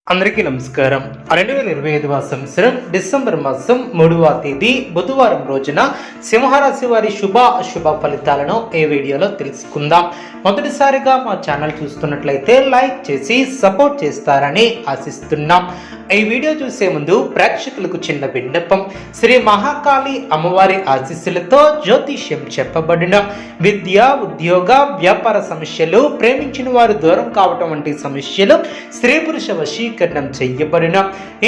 అందరికీ నమస్కారం. 2025వ సంవత్సరం డిసెంబర్ మాసం 3వ తేదీ బుధవారం రోజున సింహరాశి వారి శుభ అశుభ ఫలితాలను ఈ వీడియోలో తెలుసుకుందాం. మొదటిసారిగా మా ఛానల్ చూస్తున్నట్లయితే లైక్ చేసి సపోర్ట్ చేస్తారని ఆశిస్తున్నాం. ఈ వీడియో చూసే ముందు ప్రేక్షకులకు చిన్న విన్నపం. శ్రీ మహాకాళి అమ్మవారి ఆశీస్సులతో జ్యోతిష్యం చెప్పబడిన విద్య, ఉద్యోగ, వ్యాపార సమస్యలు, ప్రేమించిన వారు దూరం కావటం వంటి సమస్యలు, స్త్రీ పురుష వశీకరణం చేయబడిన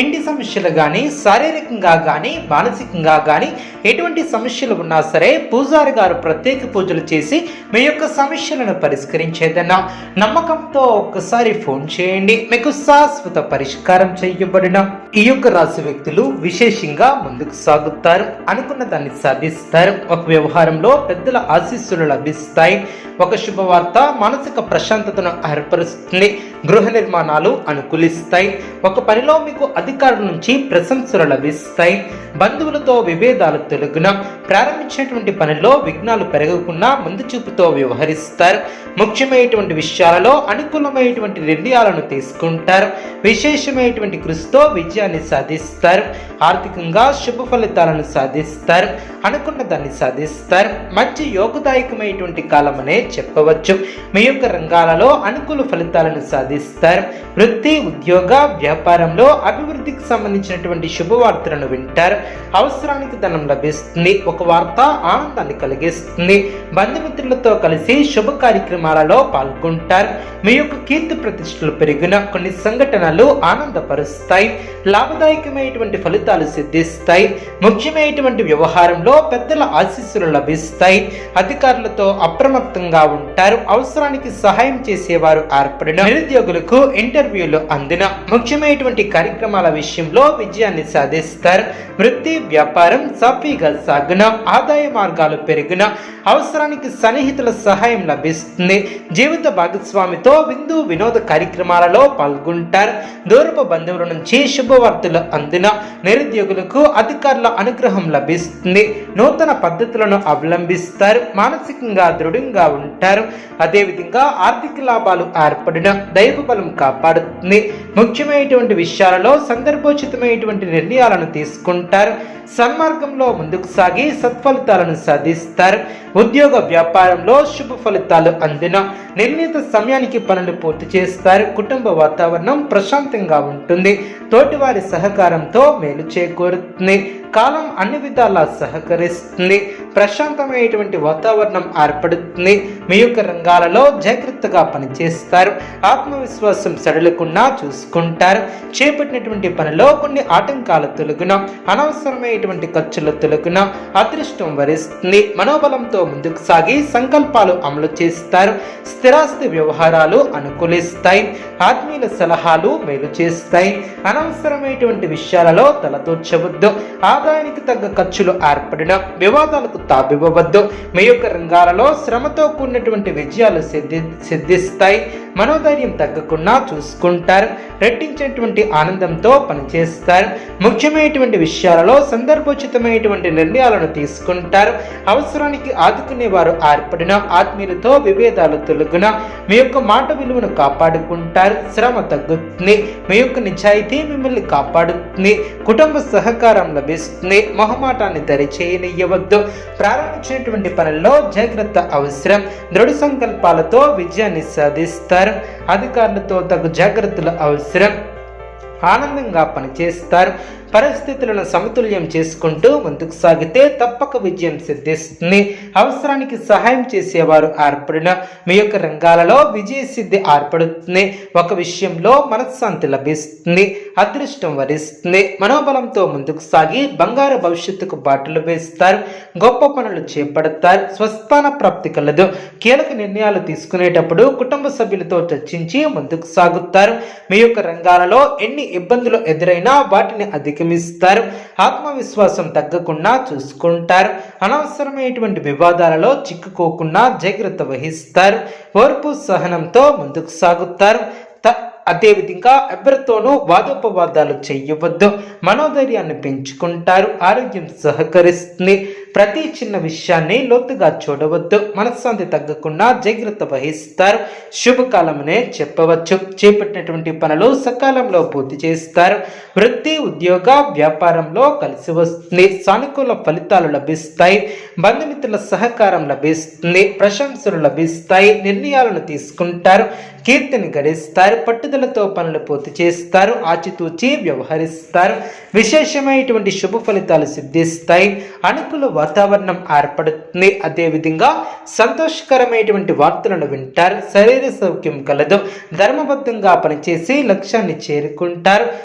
ఇంటి సమస్యలు కానీ, శారీరకంగా కానీ, మానసికంగా కానీ ఎటువంటి సమస్యలు ఉన్నా సరే పూజారి గారు ప్రత్యేక పూజలు చేసి మీ యొక్క సమస్యలను పరిష్కరించేదన్నా నమ్మకంతో ఒక్కసారి ఫోన్ చేయండి. మీకు శాశ్వత పరిష్కారం చేయబడిన ఈ యొక్క రాశి వ్యక్తులు విశేషంగా ముందుకు సాగుతారు, అనుకున్న దాన్ని సాధిస్తారు. ఒక వ్యవహారంలో పెద్దల ఆశీస్సులు లభిస్తాయి. ఒక శుభవార్త మానసిక ప్రశాంతతను ఏర్పరుస్తుంది. గృహ నిర్మాణాలు అనుకూలిస్తాయి. ఒక పనిలో మీకు అధికారుల నుంచి ప్రశంసలు లభిస్తాయి. బంధువులతో విభేదాలు తొలగున ప్రారంభించినటువంటి పనిలో విఘ్నాలు పెరగకుండా ముందు చూపుతో వ్యవహరిస్తారు. ముఖ్యమైనటువంటి విషయాలలో అనుకూలమైనటువంటి నిర్ణయాలను తీసుకుంటారు. విశేషమైనటువంటి కృషితో విజయాన్ని సాధిస్తారు. ఆర్థికంగా శుభ ఫలితాలను సాధిస్తారు. అనుకున్న దాన్ని సాధిస్తారు. మంచి యోగదాయకమైనటువంటి కాలమనే చెప్పవచ్చు. మీ యొక్క రంగాలలో అనుకూల ఫలితాలను సాధిస్తారు. వృత్తి, ఉద్యోగ, వ్యాపారంలో అభివృద్ధికి సంబంధించినటువంటి శుభవార్తలను వింటారు. అవసరానికి ధనం లభిస్తుంది. ఒక వార్త ఆనందాన్ని కలిగిస్తుంది. బంధుమిత్రులతో కలిసి శుభ కార్యక్రమాలలో పాల్గొంటారు. మీ యొక్క కీర్తి ప్రతిష్టలు పెరిగిన కొన్ని సంఘటనలు ఆనందపరుస్తాయి. లాభదాయకమైనటువంటి ఫలితాలు సిద్ధిస్తాయి. ముఖ్యమైనటువంటి వ్యవహారంలో పెద్దల ఆశీస్సులు లభిస్తాయి. అధికారులతో అప్రమత్తంగా ఉంటారు. అవసరానికి సహాయం చేసేవారు ఏర్పడిన నిరుద్యోగులకు ఇంటర్వ్యూలు అందిన ముఖ్యమైనటువంటి కార్యక్రమాల విషయంలో విజయాన్ని సాధిస్తారు. వృత్తి, వ్యాపారం సాఫీగా సాగున ఆదాయ మార్గాలు పెరిగిన అవసరానికి సన్నిహితుల సహాయం లభిస్తుంది. జీవిత భాగస్వామితో విందు వినోద కార్యక్రమాలలో పాల్గొంటారు. దూరపు బంధువుల నుంచి శుభవార్తలు అందిన నిరుద్యోగులకు అధికారుల అనుగ్రహం లభిస్తుంది. నూతన పద్ధతులను అవలంబిస్తారు. మానసికంగా దృఢంగా ఉంటారు. అదేవిధంగా ఆర్థిక లాభాలు ఏర్పడిన దైవ బలం కాపాడుతుంది. ముఖ్యమైనటువంటి విషయాలలో సందర్భోచితమైనటువంటి నిర్ణయాలను తీసుకుంటారు. సన్మార్గంలో ముందుకు సాగి సత్ఫలితాలను సాధిస్తారు. ఉద్యోగ వ్యాపారంలో శుభ ఫలితాలు అందిన నిర్ణీత సమయానికి పనులు పూర్తి చేస్తారు. కుటుంబ వాతావరణం ప్రశాంతంగా ఉంటుంది. తోటివారి సహకారంతో మేలు చేకూరుతుంది. కాలం అన్ని విధాలా సహకరిస్తుంది. ప్రశాంతమైనటువంటి వాతావరణం ఏర్పడుతుంది. మీ యొక్క రంగాలలో జాగ్రత్తగా పనిచేస్తారు. ఆత్మవిశ్వాసం సడలకుండా చూసుకుంటారు. చేపట్టినటువంటి పనిలో కొన్ని ఆటంకాలు తొలగిన అనవసరమైనటువంటి ఖర్చులు తొలగిన అదృష్టం వరిస్తుంది. మనోబలంతో ముందుకు సాగి సంకల్పాలు అమలు చేస్తారు. స్థిరాస్తి వ్యవహారాలు అనుకూలిస్తాయి. ఆత్మీయుల సలహాలు మేలు చేస్తాయి. అనవసరమైనటువంటి విషయాలలో తలదూర్చవద్దు. ఆదాయానికి తగ్గ ఖర్చులు ఏర్పడిన వివాదాలకు తావివ్వవద్దు. మీ యొక్క రంగాలలో శ్రమతో కూడినటువంటి విజయాలు సిద్ధిస్తాయి. మనోధైర్యం తగ్గకుండా చూసుకుంటారు. రెట్టించినటువంటి ఆనందంతో పనిచేస్తారు. ముఖ్యమైనటువంటి విషయాలలో సందర్భోచితమైనటువంటి నిర్ణయాలను తీసుకుంటారు. అవసరానికి ఆదుకునేవారు ఏర్పడిన ఆత్మీయులతో విభేదాలు తొలగున మీ యొక్క మాట విలువను కాపాడుకుంటారు. శ్రమ తగ్గుతుంది. మీ యొక్క నిజాయితీ మిమ్మల్ని కాపాడుతుంది. కుటుంబ సహకారం లభిస్తుంది. మొహమాటాన్ని దరిచేయనియ్యవద్దు. ప్రారంభించినటువంటి పనుల్లో జాగ్రత్త అవసరం. దృఢ సంకల్పాలతో విజయాన్ని సాధిస్తారు. అధికారులతో తగు జాగ్రత్తలు అవసరం. ఆనందంగా పనిచేస్తారు. పరిస్థితులను సమతుల్యం చేసుకుంటూ ముందుకు సాగితే తప్పక విజయం సిద్ధిస్తుంది. అవసరానికి సహాయం చేసేవారు ఏర్పడిన మీ యొక్క రంగాలలో విజయ సిద్ధి ఏర్పడుతుంది. ఒక విషయంలో మనశ్శాంతి లభిస్తుంది. అదృష్టం వరిస్తుంది. మనోబలంతో ముందుకు సాగి బంగారు భవిష్యత్తుకు బాటలు వేస్తారు. గొప్ప పనులు చేపడతారు. స్వస్థాన ప్రాప్తి కలదు. కీలక నిర్ణయాలు తీసుకునేటప్పుడు కుటుంబ సభ్యులతో చర్చించి ముందుకు సాగుతారు. మీ యొక్క రంగాలలో ఎన్ని ఇబ్బందులు ఎదురైనా వాటిని అధిగమిస్తారు. ఆత్మవిశ్వాసం తగ్గకుండా చూసుకుంటారు. అనవసరమైనటువంటి వివాదాలలో చిక్కుకోకుండా జాగ్రత్త వహిస్తారు. ఓర్పు సహనంతో ముందుకు సాగుతారు. అదేవిధంగా ఎవరితోనూ వాదోపవాదాలు చేయవద్దు. మనోధైర్యాన్ని పెంచుకుంటారు. ఆరోగ్యం సహకరిస్తుంది. ప్రతి చిన్న విషయాన్ని లోతుగా చూడవద్దు. మనశ్శాంతి తగ్గకుండా జాగ్రత్త వహిస్తారు. శుభకాలమనే చెప్పవచ్చు. చేపట్టినటువంటి పనులు సకాలంలో పూర్తి చేస్తారు. వృత్తి, ఉద్యోగ, వ్యాపారంలో కలిసి వస్తుంది. సానుకూల ఫలితాలు లభిస్తాయి. బంధుమిత్రుల సహకారం లభిస్తుంది. ప్రశంసలు లభిస్తాయి. నిర్ణయాలను తీసుకుంటారు. కీర్తిని గడిస్తారు. పట్టుదలతో పనులు పూర్తి చేస్తారు. ఆచితూచి వ్యవహరిస్తారు. విశేషమైనటువంటి శుభ ఫలితాలు సిద్ధిస్తాయి. అనుకూల వాతావరణం ఏర్పడుతుంది. అదేవిధంగా సంతోషకరమైనటువంటి వార్తలను వింటారు. శరీర సౌఖ్యం కలదు. ధర్మబద్ధంగా పనిచేసి లక్ష్యాన్ని చేరుకుంటారు.